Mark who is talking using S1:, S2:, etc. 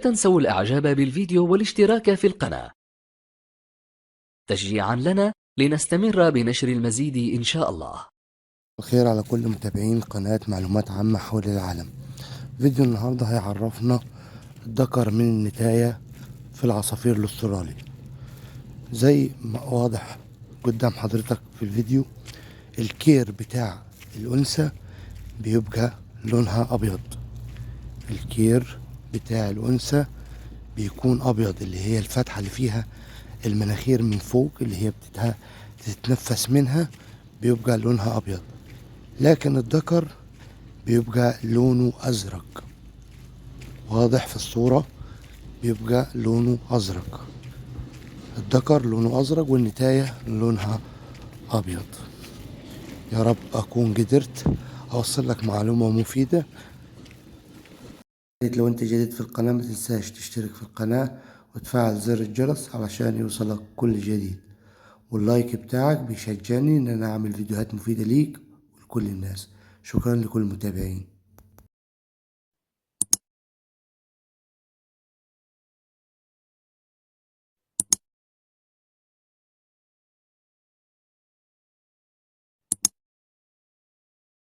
S1: تنسوا الإعجاب بالفيديو والاشتراك في القناة تشجيعا لنا لنستمر بنشر المزيد إن شاء الله.
S2: الخير على كل متابعين قناة معلومات عامة حول العالم. فيديو النهاردة هيعرفنا الذكر من النتاية في العصافير الأسترالي. زي ما واضح قدام حضرتك في الفيديو، الكير بتاع الأنثى بيبقى لونها أبيض. الكير بتاع الأنثى بيكون أبيض، اللي هي الفتحة اللي فيها المناخير من فوق اللي هي بتتنفس منها بيبقى لونها أبيض. لكن الذكر بيبقى لونه أزرق، واضح في الصورة بيبقى لونه أزرق. الذكر لونه أزرق والنتاية لونها أبيض. يا رب أكون قدرت أوصل لك معلومة مفيدة. لو أنت جديد في القناة ما تنساش تشترك في القناة وتفعل زر الجرس علشان يوصلك كل جديد، واللايك بتاعك بيشجعني إن أنا أعمل فيديوهات مفيدة ليك ولكل الناس. شكرا لكل المتابعين.